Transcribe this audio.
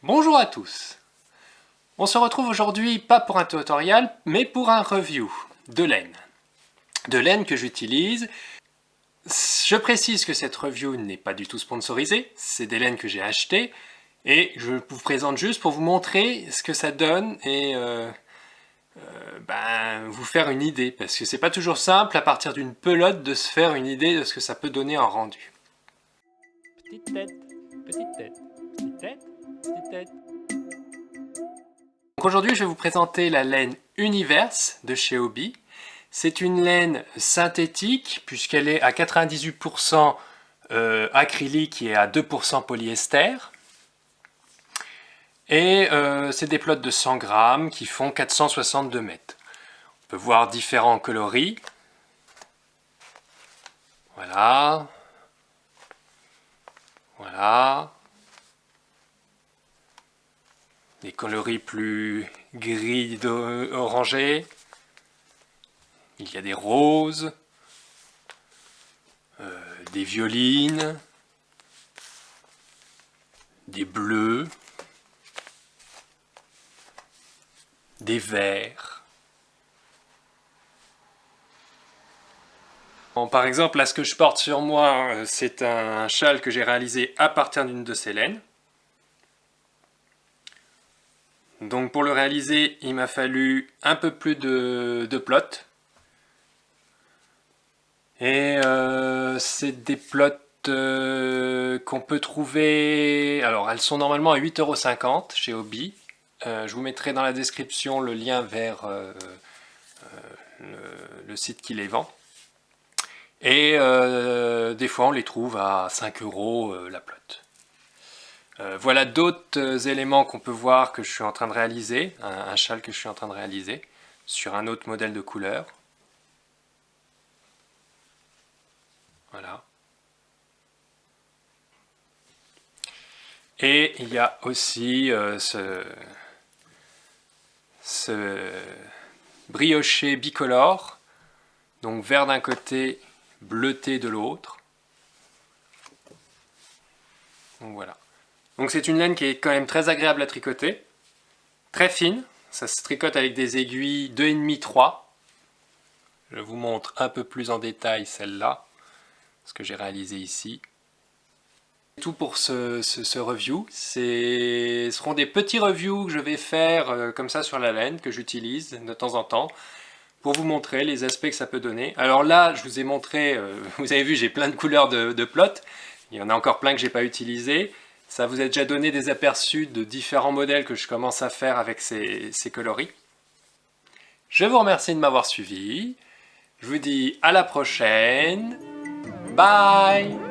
Bonjour à tous. On se retrouve aujourd'hui pas pour un tutoriel, mais pour un review de laine. De laine que j'utilise. Je précise que cette review n'est pas du tout sponsorisée, c'est des laines que j'ai achetées, et je vous présente juste pour vous montrer ce que ça donne et vous faire une idée, parce que c'est pas toujours simple à partir d'une pelote de se faire une idée de ce que ça peut donner en rendu. Petite tête, petite tête, petite tête, petite tête. Donc aujourd'hui, je vais vous présenter la laine Universe de chez Hobbii. C'est une laine synthétique puisqu'elle est à 98% acrylique et à 2% polyester. Et c'est des plots de 100 grammes qui font 462 mètres. On peut voir différents coloris. Voilà. Voilà. Des coloris plus gris orangés. Il y a des roses, des violines, des bleus, des verts. Bon, par exemple, là, ce que je porte sur moi, c'est un châle que j'ai réalisé à partir d'une de ces laines. Donc pour le réaliser, il m'a fallu un peu plus de plots. Et c'est des plots qu'on peut trouver... Alors elles sont normalement à 8,50 € chez Hobbii. Je vous mettrai dans la description le lien vers le site qui les vend. Et des fois on les trouve à 5 € la plotte. Voilà d'autres éléments qu'on peut voir que je suis en train de réaliser, un châle que je suis en train de réaliser sur un autre modèle de couleur. Voilà. Et il y a aussi ce brioché bicolore, donc vert d'un côté, bleuté de l'autre. Donc voilà. Donc c'est une laine qui est quand même très agréable à tricoter, très fine, ça se tricote avec des aiguilles 2,5-3. Je vous montre un peu plus en détail celle-là, ce que j'ai réalisé ici. C'est tout pour ce review. Ce seront des petits reviews que je vais faire comme ça sur la laine, que j'utilise de temps en temps, pour vous montrer les aspects que ça peut donner. Alors là, je vous ai montré, vous avez vu, j'ai plein de couleurs de plots. Il y en a encore plein que j'ai pas utilisé. Ça vous a déjà donné des aperçus de différents modèles que je commence à faire avec ces coloris. Je vous remercie de m'avoir suivi. Je vous dis à la prochaine. Bye!